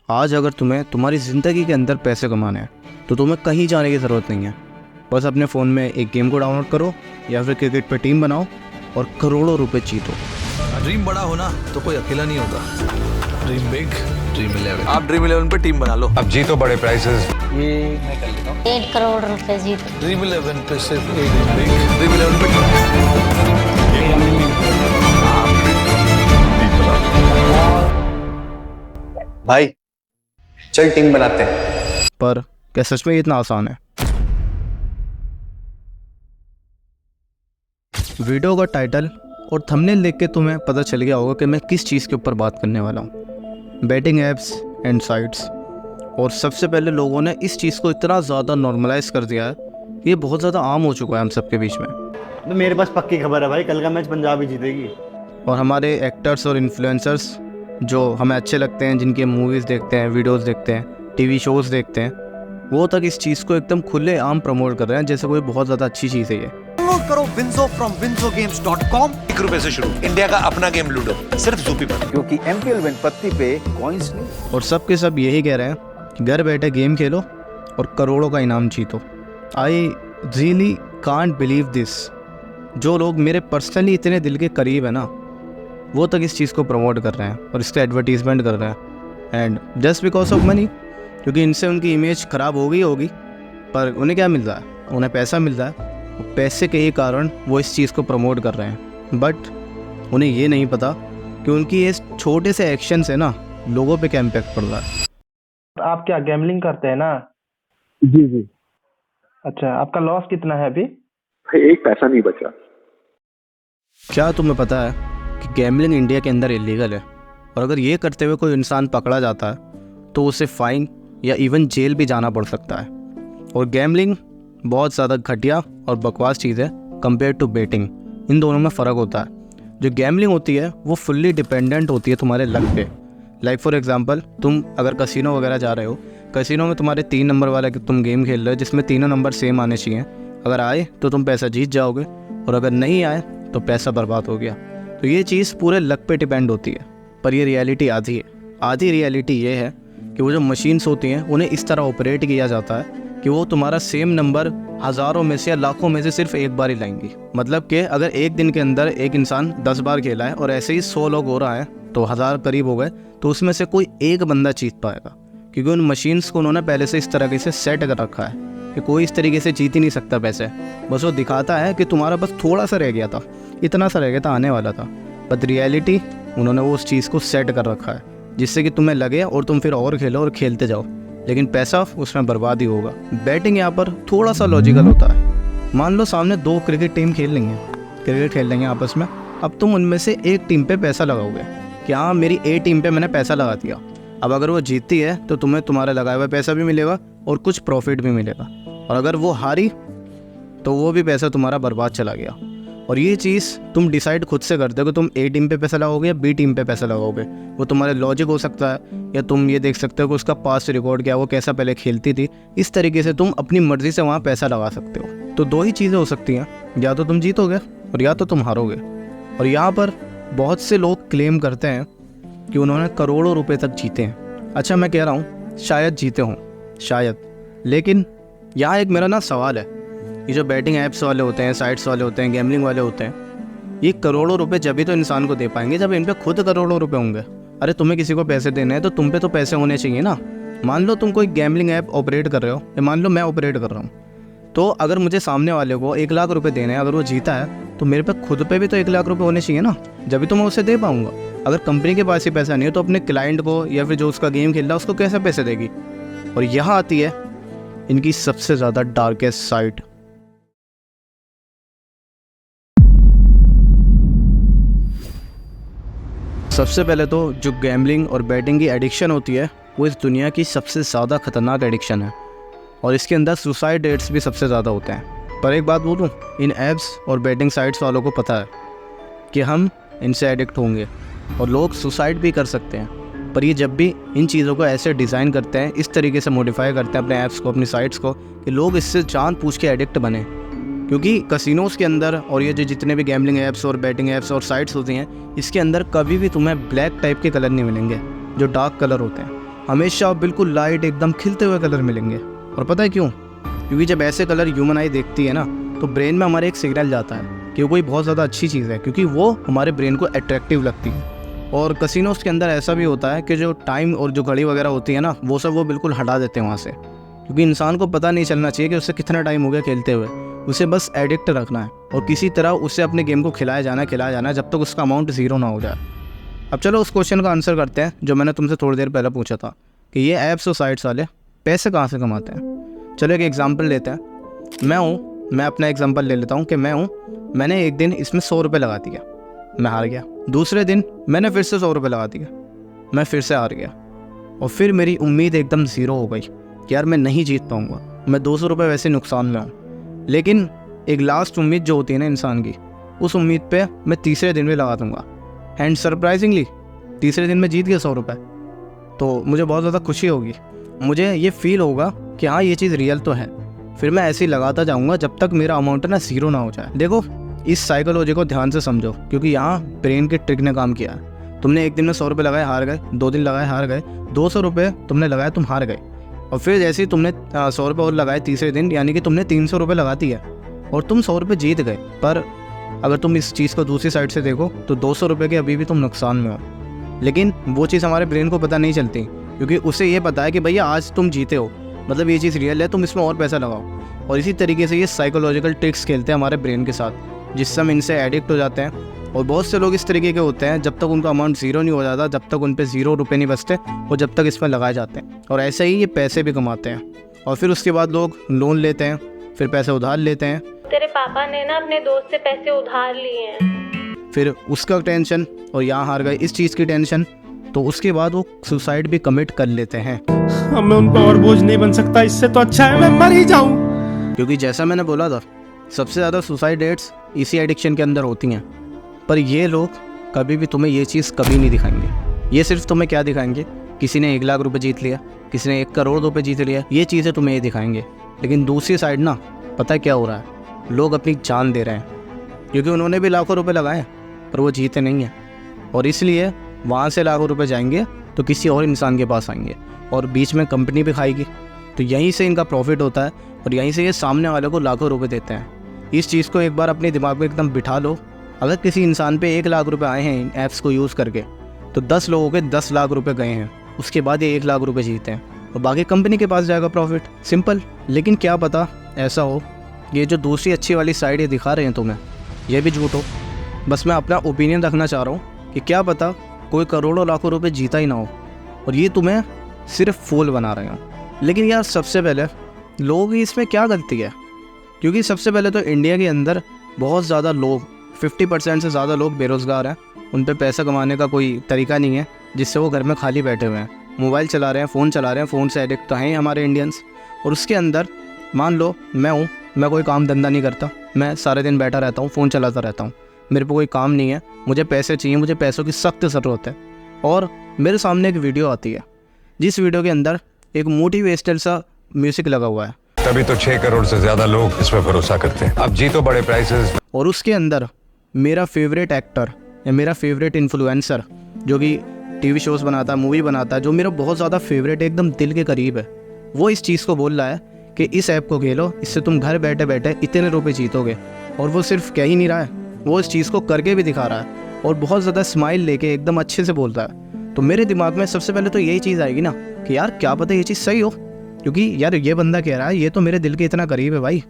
आज अगर तुम्हें तुम्हारी ज़िंदगी के अंदर पैसे कमाने हैं तो तुम्हें कहीं जाने की ज़रूरत नहीं है। बस अपने फ़ोन में एक गेम को डाउनलोड करो या फिर क्रिकेट पे टीम बनाओ और करोड़ों रुपए जीतो। ड्रीम बड़ा होना तो कोई अकेला नहीं होता। Dream big, dream 11। आप ड्रीम 11 पे टीम बना लो। अब जीतो बड़े प्राइसेस। ये मैं कर लेता हूँ। 8 करोड़ रुपए जीते। ड्रीम 11 पे सिर्फ ड्रीम बिग, ड्रीम 11 पे भाई चल टीम बनाते हैं। पर क्या सच में ये इतना आसान है? वीडियो का टाइटल और थंबनेल देख के तुम्हें पता चल गया होगा कि मैं किस चीज़ के ऊपर बात करने वाला हूँ। Betting apps and sites. और सबसे पहले लोगों ने इस चीज़ को इतना ज़्यादा नॉर्मलाइज कर दिया है कि ये बहुत ज़्यादा आम हो चुका है हम सबके बीच में। तो मेरे पास पक्की खबर है भाई, कल का मैच पंजाब ही जीतेगी। और हमारे एक्टर्स और इन्फ्लुएंसर्स जो हमें अच्छे लगते हैं, जिनके मूवीज़ देखते हैं, वीडियोस देखते हैं, टीवी शोज़ देखते हैं, वो तक इस चीज़ को एकदम खुले आम प्रमोट कर रहे हैं जैसे कोई बहुत ज़्यादा अच्छी चीज़ है ये। डाउनलोड करो विंजो फ्रॉम winzogames.com। ₹1 से शुरू। इंडिया का अपना गेम लूडो सिर्फ ज़ूपी पर। क्योंकि MPL विन पत्ती पे कॉइंस नहीं। और सब के सब यही कह रहे हैं कि घर बैठे गेम खेलो और करोड़ों का इनाम जीतो। I really can't believe this. जो लोग मेरे पर्सनली इतने दिल के करीब है ना, वो तक इस चीज़ को प्रमोट कर रहे हैं और इसका एडवर्टीजमेंट कर रहे हैं। And just because of money, क्योंकि इनसे उनकी इमेज ख़राब हो गई होगी, पर उन्हें क्या मिल रहा है? उन्हें पैसा मिल रहा है। पैसे के ही कारण वो इस चीज़ को प्रमोट कर रहे हैं, बट उन्हें ये नहीं पता कि उनकी ये छोटे से एक्शन से ना लोगों पे क्या इम्पैक्ट पड़ रहा है। आप क्या गैम्बलिंग करते हैं ना? जी जी। अच्छा, आपका लॉस कितना है अभी? एक पैसा नहीं बचा। क्या तुम्हें पता है कि गैम्बलिंग इंडिया के अंदर इलीगल है? और अगर ये करते हुए कोई इंसान पकड़ा जाता है तो उसे फाइन या इवन जेल भी जाना पड़ सकता है। और गैम्बलिंग बहुत ज़्यादा घटिया और बकवास चीज़ है कंपेयर टू बेटिंग। इन दोनों में फ़र्क होता है। जो गैम्बलिंग होती है वो फुल्ली डिपेंडेंट होती है तुम्हारे लक पे। लाइक फॉर एग्जांपल, तुम अगर कसिनो वगैरह जा रहे हो, कसिनो में तुम्हारे 3 नंबर वाला तुम गेम खेल रहे हो जिसमें तीनों नंबर सेम आने चाहिए। अगर आए तो तुम पैसा जीत जाओगे और अगर नहीं आए तो पैसा बर्बाद हो गया। तो ये चीज़ पूरे लक पे डिपेंड होती है। पर ये रियलिटी आधी है। आधी रियलिटी ये है कि वो जो मशीन्स होती हैं उन्हें इस तरह ऑपरेट किया जाता है कि वो तुम्हारा सेम नंबर हज़ारों में से या लाखों में से सिर्फ एक बार ही लाएंगी। मतलब कि अगर एक दिन के अंदर एक इंसान 10 बार खेला है और ऐसे ही 100 लोग हो रहा है तो 1000 करीब हो गए, तो उसमें से कोई एक बंदा जीत पाएगा। क्योंकि उन मशीन्स को उन्होंने पहले से इस तरीके से सेट कर रखा है कि कोई इस तरीके से जीत ही नहीं सकता पैसे। बस वो दिखाता है कि तुम्हारा बस थोड़ा सा रह गया था, इतना सा रह गया था, आने वाला था। बट रियलिटी उन्होंने वो उस चीज़ को सेट कर रखा है जिससे कि तुम्हें लगे और तुम फिर और खेलो और खेलते जाओ, लेकिन पैसा उसमें बर्बाद ही होगा। बैटिंग यहाँ पर थोड़ा सा लॉजिकल होता है। मान लो सामने 2 क्रिकेट टीम क्रिकेट खेल लेंगे आपस में। अब तुम उनमें से एक टीम पे पैसा लगाओगे कि हाँ, मेरी ए टीम पे मैंने पैसा लगा दिया। अब अगर वो जीतती है तो तुम्हें तुम्हारा लगाया हुआ पैसा भी मिलेगा और कुछ प्रॉफिट भी मिलेगा। और अगर वो हारी तो वो भी पैसा तुम्हारा बर्बाद चला गया। और ये चीज़ तुम डिसाइड खुद से करते हो कि तुम ए टीम पे पैसा लगाओगे या बी टीम पे पैसा लगाओगे। वो तुम्हारे लॉजिक हो सकता है, या तुम ये देख सकते हो कि उसका पास्ट रिकॉर्ड क्या, वो कैसा पहले खेलती थी। इस तरीके से तुम अपनी मर्ज़ी से वहाँ पैसा लगा सकते हो। तो 2 ही चीज़ें हो सकती हैं, या तो तुम जीतोगे और या तो तुम हारोगे। और यहाँ पर बहुत से लोग क्लेम करते हैं कि उन्होंने करोड़ों रुपये तक जीते हैं। अच्छा, मैं कह रहा हूँ शायद जीते हों, शायद। लेकिन यहाँ एक मेरा सवाल है, ये जो बैटिंग ऐप्स वाले होते हैं, साइट्स वाले होते हैं, गैम्बलिंग वाले होते हैं, ये करोड़ों रुपए जब भी तो इंसान को दे पाएंगे जब इन पे खुद करोड़ों रुपए होंगे। अरे तुम्हें किसी को पैसे देने हैं तो तुम पे तो पैसे होने चाहिए ना। मान लो तुम कोई गैम्बलिंग ऐप ऑपरेट कर रहे हो, या मान लो मैं ऑपरेट कर रहा हूँ, तो अगर मुझे सामने वाले को 1 लाख रुपये देने हैं, अगर वो जीता है तो मेरे पे खुद पे भी तो 1 लाख रुपये होने चाहिए ना, जब भी तो मैं उसे दे पाऊँगा। अगर कंपनी के पास ही पैसा नहीं है तो अपने क्लाइंट को या फिर जो उसका गेम खेल रहा है उसको कैसे पैसे देगी? और यहाँ आती है इनकी सबसे ज़्यादा डार्केस्ट साइड। सबसे पहले तो जो गैम्बलिंग और बैटिंग की एडिक्शन होती है वो इस दुनिया की सबसे ज़्यादा खतरनाक एडिक्शन है। और इसके अंदर सुसाइड रेट्स भी सबसे ज़्यादा होते हैं। पर एक बात बोलूँ, इन ऐप्स और बैटिंग साइट्स वालों को पता है कि हम इनसे एडिक्ट होंगे और लोग सुसाइड भी कर सकते हैं। पर ये जब भी इन चीज़ों को ऐसे डिज़ाइन करते हैं, इस तरीके से मॉडिफाई करते हैं अपने ऐप्स को, अपनी साइट्स को, कि लोग इससे जान पूछ के एडिक्ट बने। क्योंकि कसिनोज़ के अंदर और ये जो जितने भी गैम्बलिंग ऐप्स और बैटिंग ऐप्स और साइट्स होती हैं, इसके अंदर कभी भी तुम्हें ब्लैक टाइप के कलर नहीं मिलेंगे जो डार्क कलर होते हैं। हमेशा बिल्कुल लाइट एकदम खिलते हुए कलर मिलेंगे। और पता है क्यों? क्योंकि जब ऐसे कलर ह्यूमन आई देखती है ना, तो ब्रेन में हमारे एक सिग्नल जाता है कि वो कोई बहुत ज़्यादा अच्छी चीज़ है, क्योंकि वो हमारे ब्रेन को अट्रैक्टिव लगती है। और कसिनोज़ के अंदर ऐसा भी होता है कि जो टाइम और जो घड़ी वगैरह होती है ना, वो सब वो बिल्कुल हटा देते हैं वहाँ से, क्योंकि इंसान को पता नहीं चलना चाहिए कि उससे कितना टाइम हो गया खेलते हुए। उसे बस एडिक्ट रखना है और किसी तरह उसे अपने गेम को खिलाया जाना है जब तक उसका अमाउंट ज़ीरो ना हो जाए। अब चलो उस क्वेश्चन का आंसर करते हैं जो मैंने तुमसे थोड़ी देर पहले पूछा था कि ये ऐप्स और साइट्स वाले पैसे कहाँ से कमाते हैं। चलो एक एग्जांपल लेते हैं। मैं अपना एग्जांपल ले लेता हूँ कि मैंने एक दिन इसमें 100 रुपये लगा दिया, मैं हार गया। दूसरे दिन मैंने फिर से 100 रुपये लगा दिया, मैं फिर से हार गया। और फिर मेरी उम्मीद एकदम ज़ीरो हो गई कि यार मैं नहीं जीत पाऊँगा, मैं 200 रुपये वैसे नुकसान में हूँ। लेकिन एक लास्ट उम्मीद जो होती है ना इंसान की, उस उम्मीद पे मैं तीसरे दिन भी लगा दूँगा एंड सरप्राइजिंगली तीसरे दिन में जीत गया 100 रुपये। तो मुझे बहुत ज़्यादा खुशी होगी, मुझे ये फील होगा कि हाँ ये चीज़ रियल तो है। फिर मैं ऐसे ही लगाता जाऊँगा जब तक मेरा अमाउंट ना ज़ीरो ना हो जाए। देखो इस साइकोलॉजी को ध्यान से समझो, क्योंकि यहाँ ब्रेन के ट्रिक ने काम किया है। तुमने एक दिन में 100 रुपये लगाए, हार गए। 2 दिन लगाए, हार गए। 200 रुपये तुमने लगाए, तुम हार गए। और फिर जैसे ही तुमने 100 रुपये और लगाए तीसरे दिन, यानी कि तुमने 300 रुपये लगा दिया और तुम 100 रुपये जीत गए। पर अगर तुम इस चीज़ को दूसरी साइड से देखो तो 200 रुपये के अभी भी तुम नुकसान में हो। लेकिन वो चीज़ हमारे ब्रेन को पता नहीं चलती, क्योंकि उसे ये पता है कि भैया आज तुम जीते हो, मतलब ये चीज़ रियल है, तुम इसमें और पैसा लगाओ। और इसी तरीके से ये साइकोलॉजिकल ट्रिक्स खेलते हैं हमारे ब्रेन के साथ, जिससे हम इनसे एडिक्ट हो जाते हैं। और बहुत से लोग इस तरीके के होते हैं, जब तक उनका अमाउंट ज़ीरो नहीं हो जाता, जब तक उन पे 0 रुपये नहीं बचते, और जब तक इसमें लगाए जाते हैं। और ऐसे ही ये पैसे भी कमाते हैं। और फिर उसके बाद लोग लोन लेते हैं, फिर पैसे उधार लेते हैं। तेरे पापा ने ना अपने दोस्त से पैसे उधार लिए हैं, फिर उसका टेंशन, और यहाँ हार गए इस चीज़ की टेंशन, तो उसके बाद वो सुसाइड भी कमिट कर लेते हैं। अब मैं उन पर और बोझ नहीं बन सकता, इससे तो अच्छा है मैं मर ही जाऊं। क्योंकि जैसा मैंने बोला था, सबसे ज़्यादा सुसाइड रेट्स इसी एडिक्शन के अंदर होती हैं। पर ये लोग कभी भी तुम्हें ये चीज़ कभी नहीं दिखाएंगे। ये सिर्फ तुम्हें क्या दिखाएंगे, किसी ने 1 लाख रुपए जीत लिया, किसी ने 1 करोड़ रुपए जीत लिया, ये चीज़ें तुम्हें ये दिखाएंगे। लेकिन दूसरी साइड ना, पता है क्या हो रहा है, लोग अपनी जान दे रहे हैं, क्योंकि उन्होंने भी लाखों रुपए लगाए पर वो जीते नहीं हैं। और इसलिए वहाँ से लाखों रुपए जाएंगे तो किसी और इंसान के पास आएंगे, और बीच में कंपनी भी खाएगी। तो यहीं से इनका प्रॉफिट होता है, और यहीं से ये सामने वाले को लाखों रुपए देते हैं। इस चीज़ को एक बार अपने दिमाग में एकदम बिठा लो। अगर किसी इंसान पे 1 लाख रुपए आए हैं इन ऐप्स को यूज़ करके, तो 10 लोगों के 10 लाख रुपए गए हैं। उसके बाद ये 1 लाख रुपए जीते हैं, और बाकी कंपनी के पास जाएगा प्रॉफिट। सिंपल। लेकिन क्या पता ऐसा हो, ये जो दूसरी अच्छी वाली साइड ये दिखा रहे हैं तुम्हें, ये भी झूठ हो। बस मैं अपना ओपिनियन रखना चाह रहा हूँ कि क्या पता कोई करोड़ों लाखों रुपए जीता ही ना हो, और ये तुम्हें सिर्फ फूल बना रहे हो। लेकिन यार सबसे पहले लोगों की इसमें क्या गलती है? क्योंकि सबसे पहले तो इंडिया के अंदर बहुत ज़्यादा लोग, 50% से ज़्यादा लोग बेरोज़गार हैं। उन पे पैसा कमाने का कोई तरीका नहीं है, जिससे वो घर में खाली बैठे हुए हैं, मोबाइल चला रहे हैं, फ़ोन चला रहे हैं। फ़ोन से एडिक्ट तो हैं हमारे इंडियंस। और उसके अंदर मान लो मैं कोई काम धंधा नहीं करता, मैं सारे दिन बैठा रहता हूँ, फ़ोन चलाता रहता हूँ, मेरे पे कोई काम नहीं है, मुझे पैसे चाहिए, मुझे पैसों की सख्त ज़रूरत है। और मेरे सामने एक वीडियो आती है, जिस वीडियो के अंदर एक मोटिवेशनल सा म्यूज़िक लगा हुआ है। तभी तो 6 करोड़ से ज्यादा लोग इसमें भरोसा करते हैं। अब जी तो बड़े प्राइसेस। और उसके अंदर मेरा फेवरेट एक्टर या मेरा फेवरेट इन्फ्लुएंसर, जो कि टीवी शोज़ बनाता है, मूवी बनाता है, जो मेरा बहुत ज़्यादा फेवरेट है, एकदम दिल के करीब है, वो इस चीज़ को बोल रहा है कि इस ऐप को खेलो, इससे तुम घर बैठे बैठे इतने रुपए जीतोगे। और वो सिर्फ कह ही नहीं रहा है, वो इस चीज़ को करके भी दिखा रहा है, और बहुत ज़्यादा स्माइल लेके एकदम अच्छे से बोल रहा है। तो मेरे दिमाग में सबसे पहले तो यही चीज़ आएगी ना कि यार क्या पता ये चीज़ सही हो, क्योंकि यार ये बंदा कह रहा है, ये तो मेरे दिल के इतना करीब है भाई,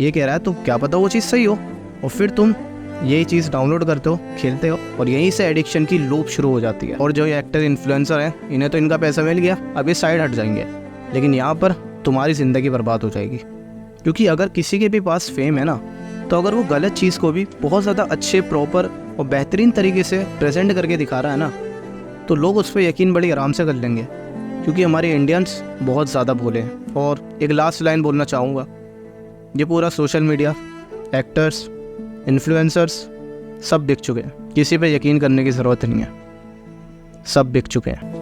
ये कह रहा है, तो क्या पता वो चीज़ सही हो। और फिर तुम यही चीज़ डाउनलोड करते हो, खेलते हो, और यहीं से एडिक्शन की लूप शुरू हो जाती है। और जो ये एक्टर इन्फ्लुएंसर हैं, इन्हें तो इनका पैसा मिल गया, अब ये साइड हट जाएंगे, लेकिन यहाँ पर तुम्हारी ज़िंदगी बर्बाद हो जाएगी। क्योंकि अगर किसी के भी पास फेम है ना, तो अगर वो गलत चीज़ को भी बहुत ज़्यादा अच्छे, प्रॉपर और बेहतरीन तरीके से प्रेजेंट करके दिखा रहा है ना, तो लोग उस पर यकीन बड़ी आराम से कर लेंगे। क्योंकि हमारे इंडियंस बहुत ज़्यादा भोले हैं। और एक लास्ट लाइन बोलना चाहूँगा, ये पूरा सोशल मीडिया, एक्टर्स, इन्फ्लुएंसर्स सब बिक चुके हैं, किसी पे यकीन करने की ज़रूरत नहीं है, सब बिक चुके हैं।